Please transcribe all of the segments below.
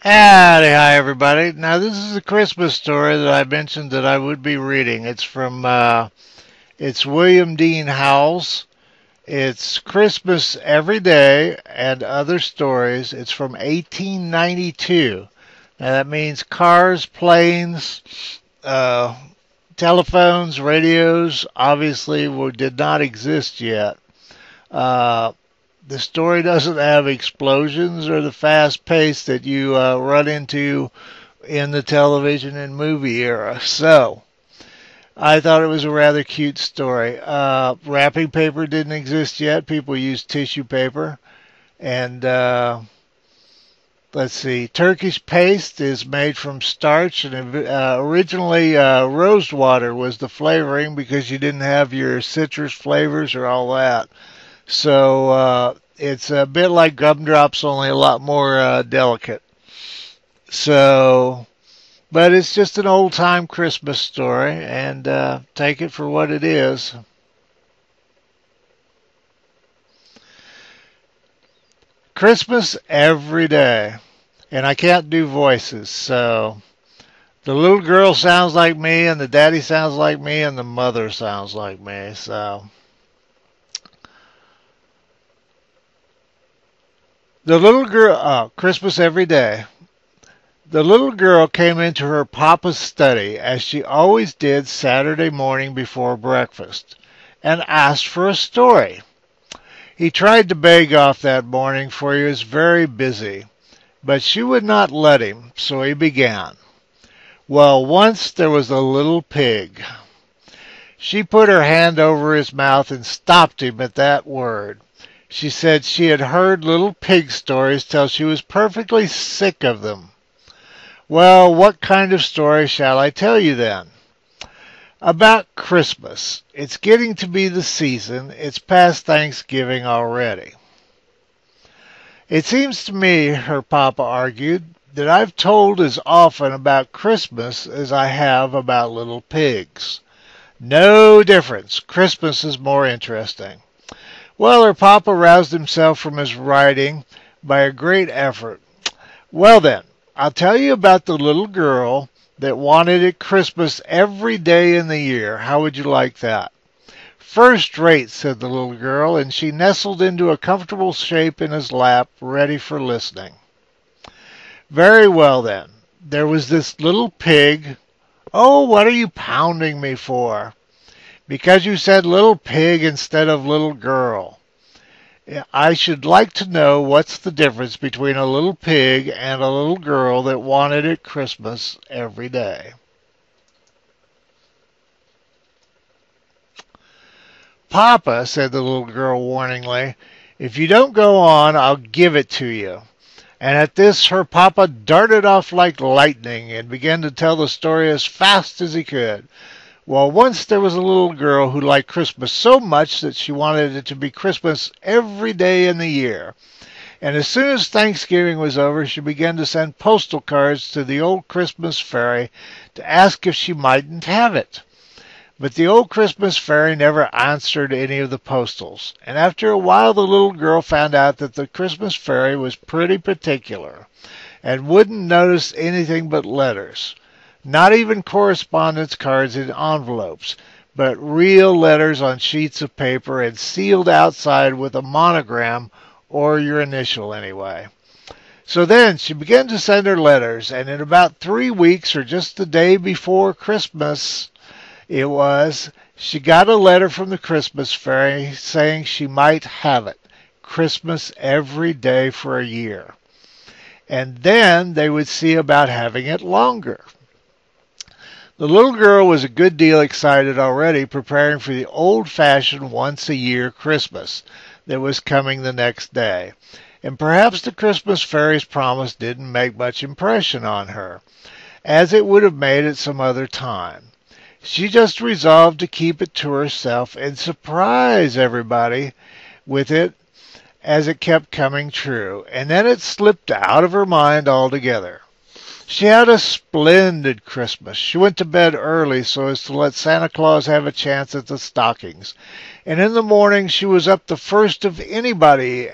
Howdy, hi everybody. Now this is a Christmas story that I mentioned that I would be reading. It's William Dean Howells. It's Christmas Every Day and Other Stories. It's from 1892. Now that means cars, planes, uh, telephones, radios obviously did not exist yet. Uh, the story doesn't have explosions or the fast pace that you run into in the television and movie era. So I thought it was a rather cute story. Wrapping paper didn't exist yet. People used tissue paper. And let's see, Turkish paste is made from starch. And originally, rose water was the flavoring because you didn't have your citrus flavors or all that. So it's a bit like gumdrops, only a lot more delicate. So, but it's just an old time Christmas story, and take it for what it is. Christmas every day, and I can't do voices, so the little girl sounds like me, and the daddy sounds like me, and the mother sounds like me. So. The little girl, Christmas every day. The little girl came into her papa's study, as she always did Saturday morning before breakfast, and asked for a story. He tried to beg off that morning, for he was very busy, but she would not let him, so he began. Well, once there was a little pig. She put her hand over his mouth and stopped him at that word. She said she had heard little pig stories till she was perfectly sick of them. Well, what kind of story shall I tell you then? About Christmas. It's getting to be the season. It's past Thanksgiving already. It seems to me, her papa argued, that I've told as often about Christmas as I have about little pigs. No difference. Christmas is more interesting. Well, her papa roused himself from his writing by a great effort. Well then, I'll tell you about the little girl that wanted it Christmas every day in the year. How would you like that? First rate, said the little girl, and she nestled into a comfortable shape in his lap, ready for listening. Very well then, there was this little pig. Oh, what are you pounding me for? Because you said little pig instead of little girl. I should like to know what's the difference between a little pig and a little girl that wanted it Christmas every day. Papa, said the little girl warningly, if you don't go on, I'll give it to you. And at this, her papa darted off like lightning and began to tell the story as fast as he could. Well, once there was a little girl who liked Christmas so much that she wanted it to be Christmas every day in the year. And as soon as Thanksgiving was over, she began to send postal cards to the old Christmas fairy to ask if she mightn't have it. But the old Christmas fairy never answered any of the postals. And after a while, the little girl found out that the Christmas fairy was pretty particular and wouldn't notice anything but letters. Not even correspondence cards in envelopes, but real letters on sheets of paper and sealed outside with a monogram or your initial anyway. So then she began to send her letters, and in about 3 weeks, or just the day before Christmas it was, she got a letter from the Christmas fairy saying she might have it, Christmas every day for a year. And then they would see about having it longer. The little girl was a good deal excited already, preparing for the old-fashioned once-a-year Christmas that was coming the next day. And perhaps the Christmas fairy's promise didn't make much impression on her, as it would have made at some other time. She just resolved to keep it to herself and surprise everybody with it as it kept coming true, and then it slipped out of her mind altogether. She had a splendid Christmas. She went to bed early so as to let Santa Claus have a chance at the stockings. And in the morning she was up the first of anybody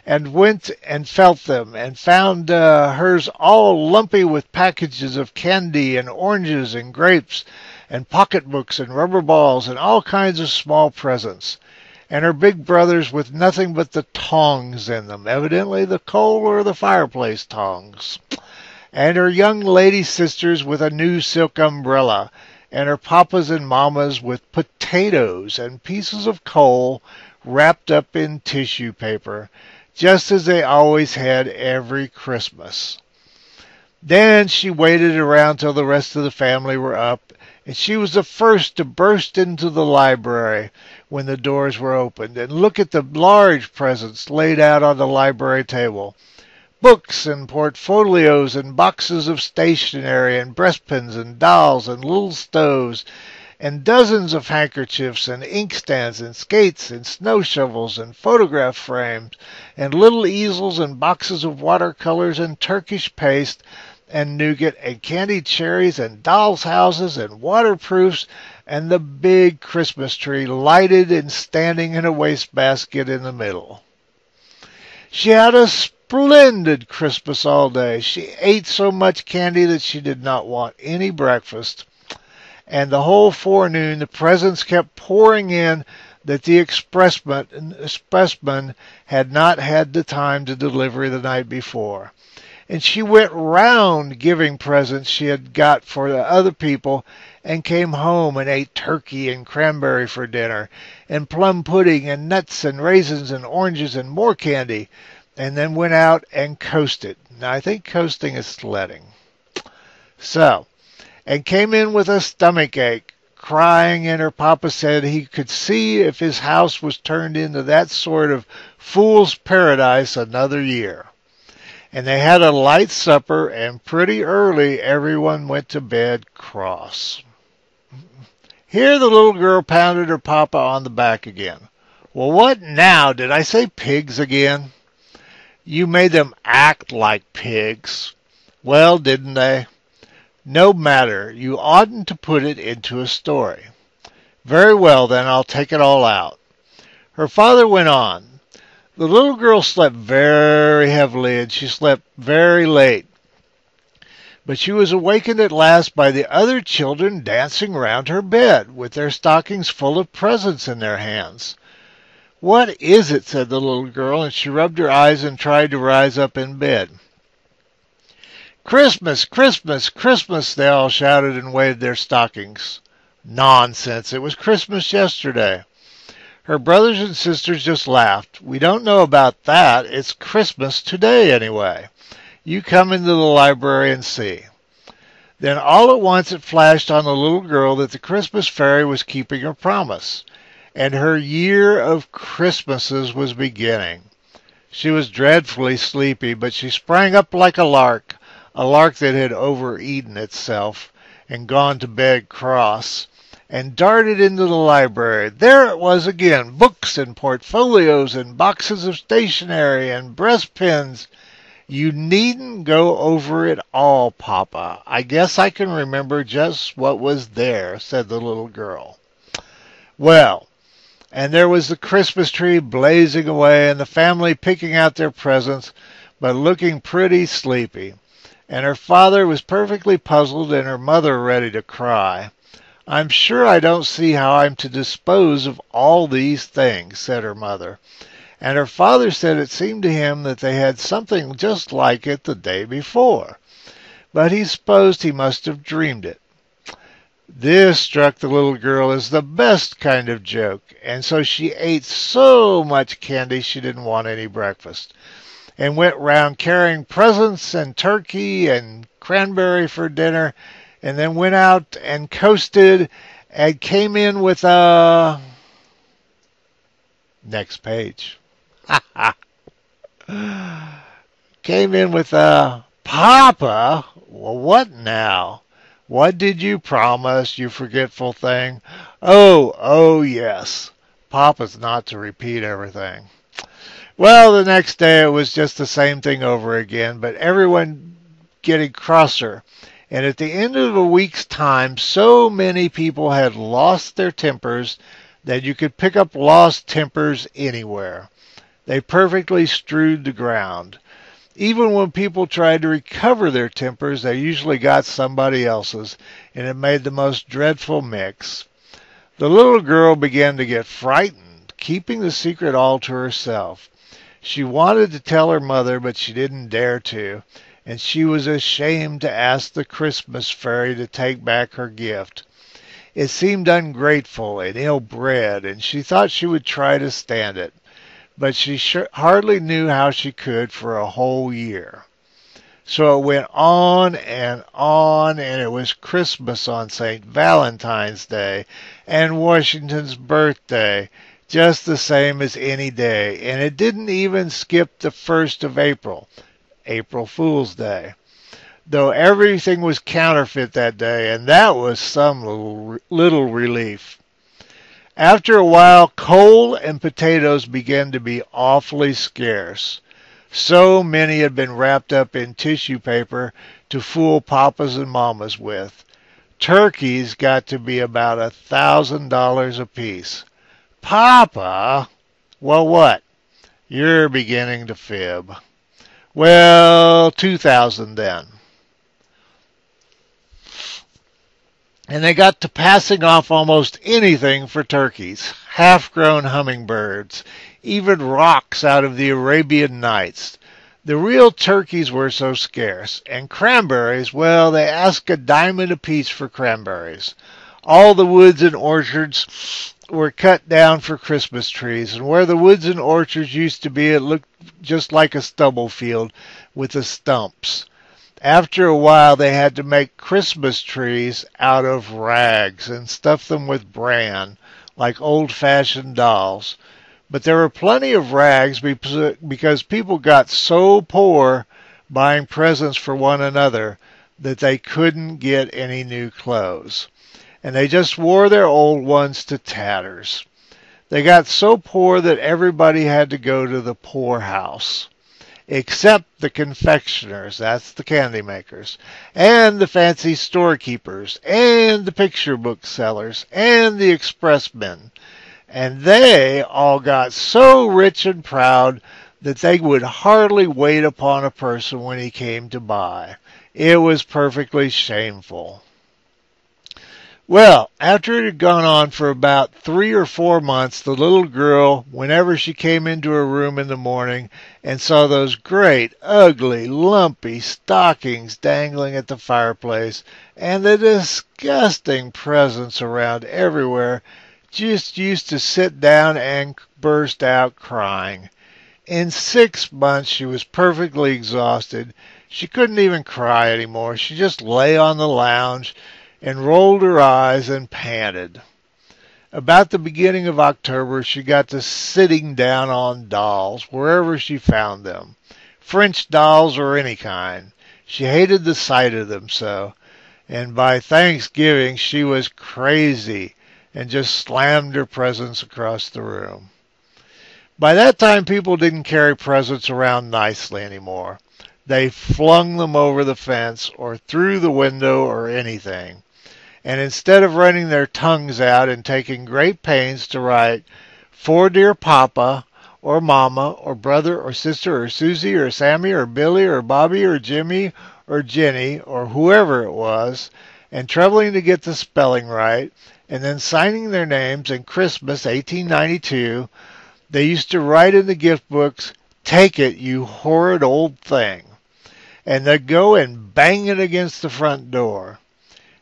and went and felt them and found hers all lumpy with packages of candy and oranges and grapes and pocketbooks and rubber balls and all kinds of small presents, and her big brothers with nothing but the tongs in them, evidently the coal or the fireplace tongs, and her young lady sisters with a new silk umbrella, and her papas and mamas with potatoes and pieces of coal wrapped up in tissue paper, just as they always had every Christmas. Then she waited around till the rest of the family were up, and she was the first to burst into the library when the doors were opened and look at the large presents laid out on the library table. Books and portfolios and boxes of stationery and breastpins and dolls and little stoves and dozens of handkerchiefs and inkstands and skates and snow shovels and photograph frames and little easels and boxes of watercolors and Turkish paste and nougat and candied cherries and dolls' houses and waterproofs and the big Christmas tree lighted and standing in a wastebasket in the middle. She had a splendid Christmas all day. She ate so much candy that she did not want any breakfast, and the whole forenoon the presents kept pouring in that the expressman had not had the time to deliver the night before. And she went round giving presents she had got for the other people, and came home and ate turkey and cranberry for dinner, and plum pudding and nuts and raisins and oranges and more candy, and then went out and coasted. Now, I think coasting is sledding. So, and came in with a stomach ache, crying, and her papa said he could see if his house was turned into that sort of fool's paradise another year. And they had a light supper, and pretty early everyone went to bed cross. Here the little girl pounded her papa on the back again. Well, what now? Did I say pigs again? You made them act like pigs. Well, didn't they? No matter. You oughtn't to put it into a story. Very well, then, I'll take it all out. Her father went on. The little girl slept very heavily, and she slept very late. But she was awakened at last by the other children dancing round her bed, with their stockings full of presents in their hands. What is it? Said the little girl, and she rubbed her eyes and tried to rise up in bed. Christmas, Christmas, Christmas, they all shouted and waved their stockings. Nonsense, it was Christmas yesterday. Her brothers and sisters just laughed. We don't know about that. It's Christmas today anyway. You come into the library and see. Then all at once it flashed on the little girl that the Christmas fairy was keeping her promise, and her year of Christmases was beginning. She was dreadfully sleepy, but she sprang up like a lark that had overeaten itself and gone to bed cross, and darted into the library. There it was again, books and portfolios and boxes of stationery and breastpins. You needn't go over it all, Papa. I guess I can remember just what was there, said the little girl. Well, and there was the Christmas tree blazing away, and the family picking out their presents, but looking pretty sleepy. And her father was perfectly puzzled, and her mother ready to cry. I'm sure I don't see how I'm to dispose of all these things, said her mother. And her father said it seemed to him that they had something just like it the day before, but he supposed he must have dreamed it. This struck the little girl as the best kind of joke, and so she ate so much candy she didn't want any breakfast, and went round carrying presents and turkey and cranberry for dinner, and then went out and coasted and came in with a... Next page. Came in with a... Papa? Well, what now? What did you promise, you forgetful thing? Oh, yes. Papa's not to repeat everything. Well, the next day it was just the same thing over again, but everyone getting crosser. And at the end of a week's time, so many people had lost their tempers that you could pick up lost tempers anywhere. They perfectly strewed the ground. Even when people tried to recover their tempers, they usually got somebody else's, and it made the most dreadful mix. The little girl began to get frightened, keeping the secret all to herself. She wanted to tell her mother, but she didn't dare to, and she was ashamed to ask the Christmas fairy to take back her gift. It seemed ungrateful and ill-bred, and she thought she would try to stand it, but she hardly knew how she could for a whole year. So it went on, and it was Christmas on St. Valentine's Day and Washington's birthday, just the same as any day, and it didn't even skip the 1st of April, April Fool's Day, though everything was counterfeit that day, and that was some little relief. After a while, coal and potatoes began to be awfully scarce. So many had been wrapped up in tissue paper to fool papas and mamas with. Turkeys got to be about $1,000 apiece. Papa? Well, what? You're beginning to fib. Well, 2,000 then. And they got to passing off almost anything for turkeys. Half-grown hummingbirds, even rocks out of the Arabian Nights. The real turkeys were so scarce. And cranberries, well, they asked $0.10 apiece for cranberries. All the woods and orchards were cut down for Christmas trees, and where the woods and orchards used to be, it looked just like a stubble field with the stumps. After a while, they had to make Christmas trees out of rags and stuff them with bran, like old-fashioned dolls. But there were plenty of rags because people got so poor buying presents for one another that they couldn't get any new clothes. And they just wore their old ones to tatters. They got so poor that everybody had to go to the poorhouse, except the confectioners, that's the candy makers, and the fancy storekeepers, and the picture book sellers, and the expressmen. And they all got so rich and proud that they would hardly wait upon a person when he came to buy. It was perfectly shameful. Well, after it had gone on for about 3 or 4 months, the little girl, whenever she came into her room in the morning and saw those great, ugly, lumpy stockings dangling at the fireplace and the disgusting presents around everywhere, just used to sit down and burst out crying. In 6 months, she was perfectly exhausted. She couldn't even cry anymore. She just lay on the lounge and rolled her eyes and panted. About the beginning of October, she got to sitting down on dolls, wherever she found them. French dolls or any kind. She hated the sight of them so. And by Thanksgiving, she was crazy and just slammed her presents across the room. By that time, people didn't carry presents around nicely anymore. They flung them over the fence or through the window or anything. And instead of running their tongues out and taking great pains to write, "For dear Papa," or Mama, or Brother, or Sister, or Susie, or Sammy, or Billy, or Bobby, or Jimmy, or Jenny, or whoever it was, and troubling to get the spelling right, and then signing their names in Christmas 1892, they used to write in the gift books, "Take it, you horrid old thing," and they'd go and bang it against the front door.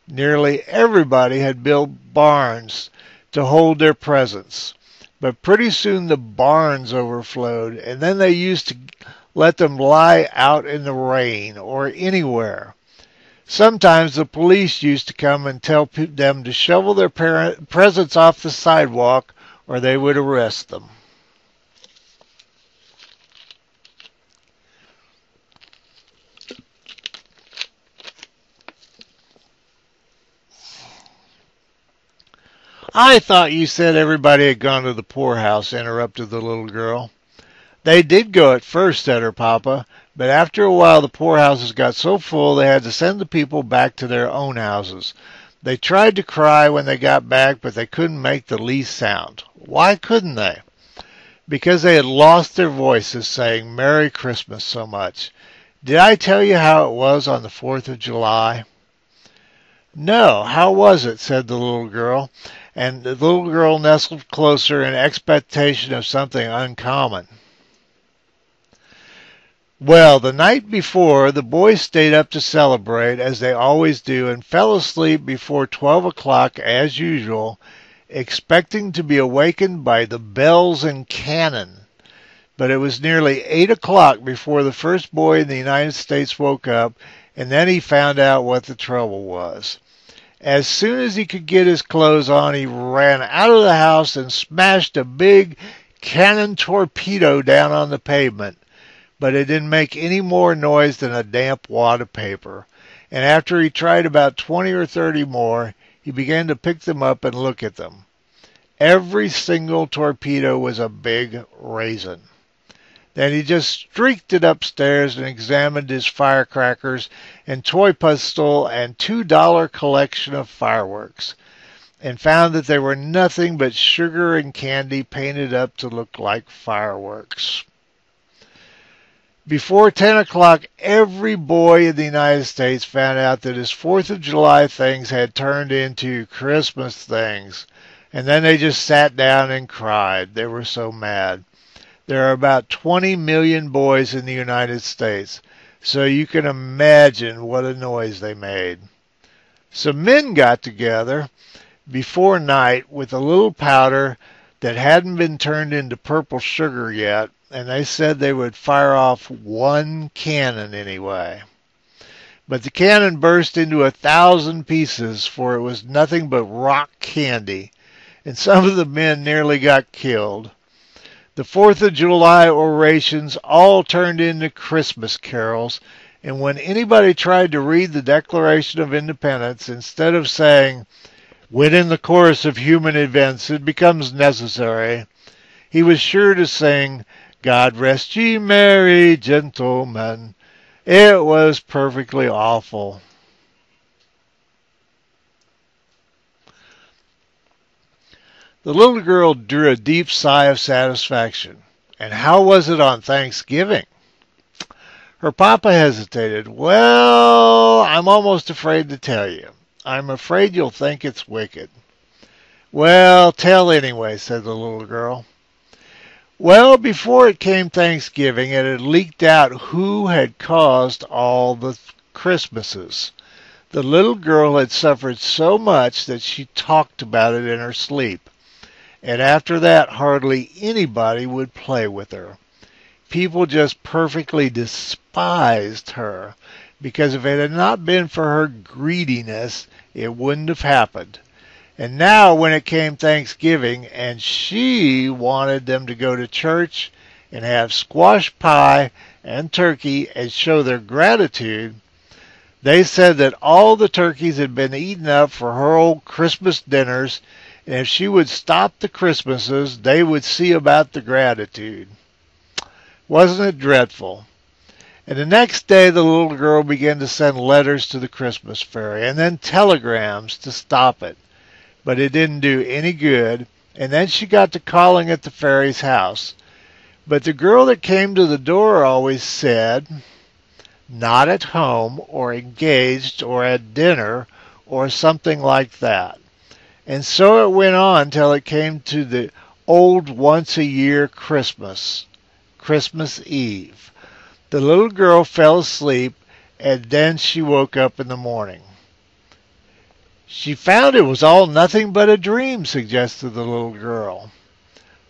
Nearly everybody had built barns to hold their presents, but pretty soon the barns overflowed, and then they used to let them lie out in the rain or anywhere. Sometimes the police used to come and tell them to shovel their presents off the sidewalk or they would arrest them. "I thought you said everybody had gone to the poorhouse," interrupted the little girl. "They did go at first," said her papa, "but after a while the poorhouses got so full they had to send the people back to their own houses. They tried to cry when they got back, but they couldn't make the least sound." "Why couldn't they?" because they had lost their voices saying Merry Christmas so much. Did I tell you how it was on the 4th of July? No, how was it? Said the little girl, and the little girl nestled closer in expectation of something uncommon. Well, the night before, the boys stayed up to celebrate, as they always do, and fell asleep before 12 o'clock as usual, expecting to be awakened by the bells and cannon. But it was nearly 8 o'clock before the first boy in the United States woke up, and then he found out what the trouble was. As soon as he could get his clothes on, he ran out of the house and smashed a big cannon torpedo down on the pavement. But it didn't make any more noise than a damp wad of paper. And after he tried about 20 or 30 more, he began to pick them up and look at them. Every single torpedo was a big raisin. Then he just streaked it upstairs and examined his firecrackers and toy pistol and $2 collection of fireworks, and found that they were nothing but sugar and candy painted up to look like fireworks. Before 10 o'clock, every boy in the United States found out that his 4th of July things had turned into Christmas things, and then they just sat down and cried. They were so mad. There are about 20 million boys in the United States, so you can imagine what a noise they made. Some men got together before night with a little powder that hadn't been turned into purple sugar yet, and they said they would fire off one cannon anyway. But the cannon burst into 1,000 pieces, for it was nothing but rock candy, and some of the men nearly got killed. The 4th of July orations all turned into Christmas carols, and when anybody tried to read the Declaration of Independence, instead of saying, "When in the course of human events it becomes necessary," he was sure to sing, "God rest ye merry gentlemen." It was perfectly awful. The little girl drew a deep sigh of satisfaction. And how was it on Thanksgiving? Her papa hesitated. Well, I'm almost afraid to tell you. I'm afraid you'll think it's wicked. Well, tell anyway, said the little girl. Well, before it came Thanksgiving, it had leaked out who had caused all the Christmases. The little girl had suffered so much that she talked about it in her sleep. And after that, hardly anybody would play with her. People just perfectly despised her, because if it had not been for her greediness, it wouldn't have happened. And now when it came Thanksgiving, and she wanted them to go to church and have squash pie and turkey and show their gratitude, they said that all the turkeys had been eaten up for her old Christmas dinners, and if she would stop the Christmases, they would see about the gratitude. Wasn't it dreadful? And the next day the little girl began to send letters to the Christmas fairy, and then telegrams to stop it. But it didn't do any good, and then she got to calling at the fairy's house. But the girl that came to the door always said, "Not at home," or "engaged," or "at dinner," or something like that. And so it went on till it came to the old once-a-year Christmas, Christmas Eve. The little girl fell asleep, and then she woke up in the morning. She found it was all nothing but a dream, suggested the little girl.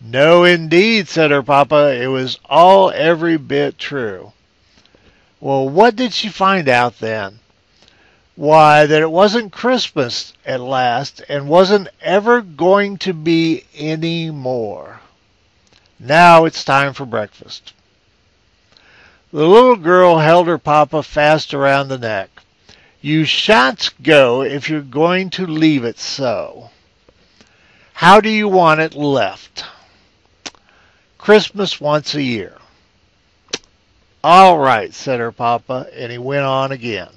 No, indeed, said her papa. It was all every bit true. Well, what did she find out then? Why, that it wasn't Christmas at last, and wasn't ever going to be any more. Now it's time for breakfast. The little girl held her papa fast around the neck. You shan't go if you're going to leave it so. How do you want it left? Christmas once a year. All right, said her papa, and he went on again.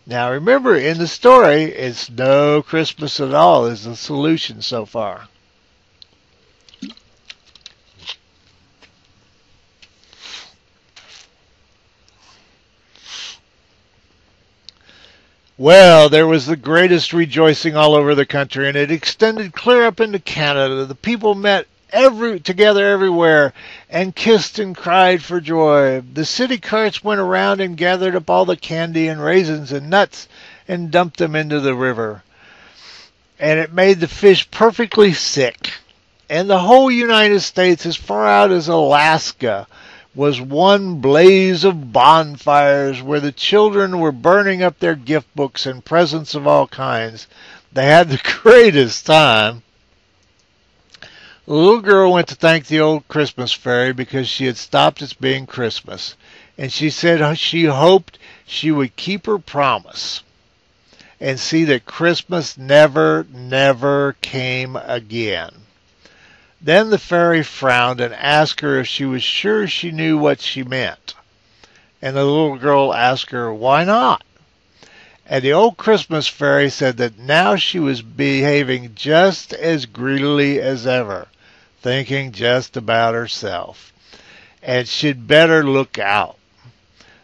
Now remember, in the story, it's no Christmas at all is the solution so far. Well, there was the greatest rejoicing all over the country, and it extended clear up into Canada. The people met together everywhere and kissed and cried for joy. The city carts went around and gathered up all the candy and raisins and nuts and dumped them into the river. And it made the fish perfectly sick. And the whole United States, as far out as Alaska, was one blaze of bonfires where the children were burning up their gift books and presents of all kinds. They had the greatest time. The little girl went to thank the old Christmas fairy because she had stopped its being Christmas. And she said she hoped she would keep her promise and see that Christmas never, never came again. Then the fairy frowned and asked her if she was sure she knew what she meant. And the little girl asked her, why not? And the old Christmas fairy said that now she was behaving just as greedily as ever, thinking just about herself, and she'd better look out.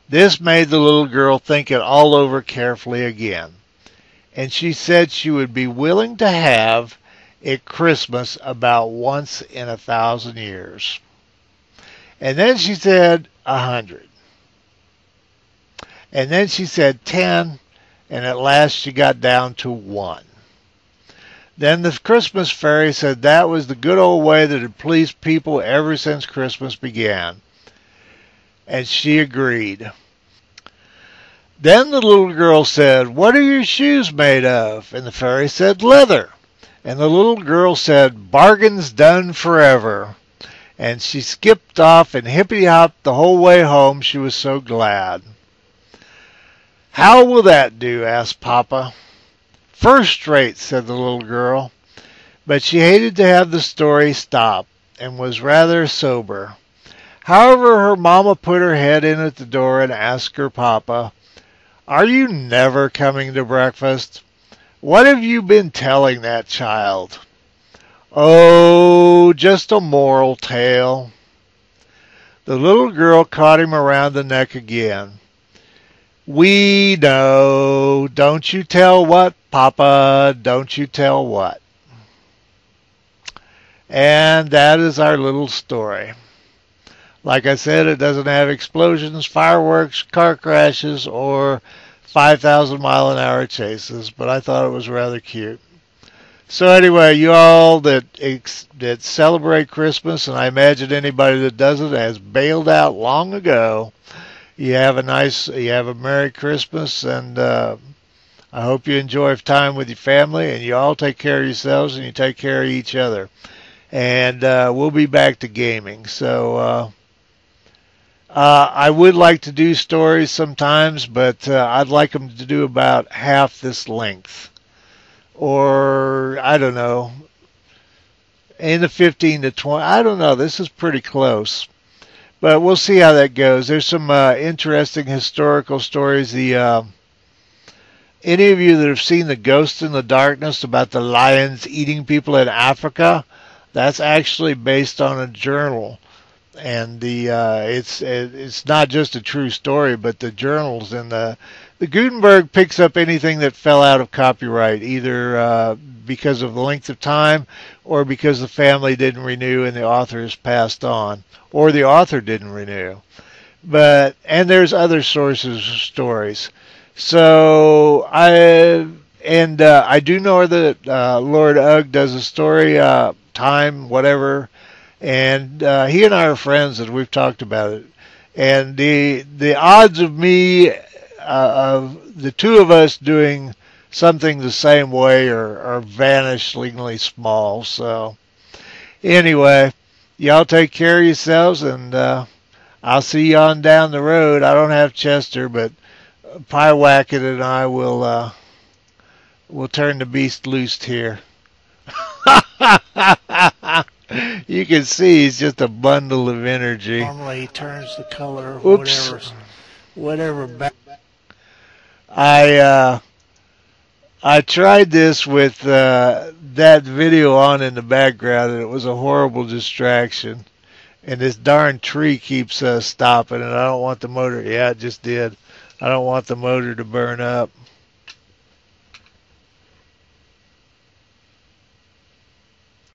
This made the little girl think it all over carefully again, and she said she would be willing to have at Christmas about once in 1,000 years. And then she said 100. And then she said 10, and at last she got down to 1. Then the Christmas fairy said that was the good old way that had pleased people ever since Christmas began. And she agreed. Then the little girl said, what are your shoes made of? And the fairy said, leather. And the little girl said, bargain's done forever. And she skipped off and hippity-hopped the whole way home. She was so glad. How will that do? Asked Papa. First rate, said the little girl. But she hated to have the story stop and was rather sober. However, her mama put her head in at the door and asked her papa, are you never coming to breakfast? What have you been telling that child? Oh, just a moral tale. The little girl caught him around the neck again. We know. Don't you tell what, Papa? Don't you tell what? And that is our little story. Like I said, it doesn't have explosions, fireworks, car crashes, or 5,000-mile-an-hour chases, but I thought it was rather cute. So anyway, you all that celebrate Christmas, and I imagine anybody that doesn't has bailed out long ago, you have a Merry Christmas, and I hope you enjoy time with your family, and you all take care of yourselves, and you take care of each other. And we'll be back to gaming. So I would like to do stories sometimes, but I'd like them to do about half this length. Or, I don't know, in the 15 to 20. I don't know. This is pretty close. But we'll see how that goes. There's some interesting historical stories. Any of you that have seen The Ghost in the Darkness about the lions eating people in Africa, that's actually based on a journal. And it's not just a true story, but the journals and the Gutenberg picks up anything that fell out of copyright, either because of the length of time or because the family didn't renew and the author has passed on, or the author didn't renew. And there's other sources of stories. So I do know that Lord Ugg does a story, time, whatever. And he and I are friends, and we've talked about it. And the odds of me, of the two of us doing something the same way are vanishingly small. So anyway, y'all take care of yourselves, and I'll see you on down the road. I don't have Chester, but Pie Wacket and I will turn the beast loose here. You can see he's just a bundle of energy. Normally he turns the color, Oops. whatever back. I I tried this with that video on in the background, and it was a horrible distraction. And this darn tree keeps stopping, and I don't want the motor. Yeah, it just did. I don't want the motor to burn up.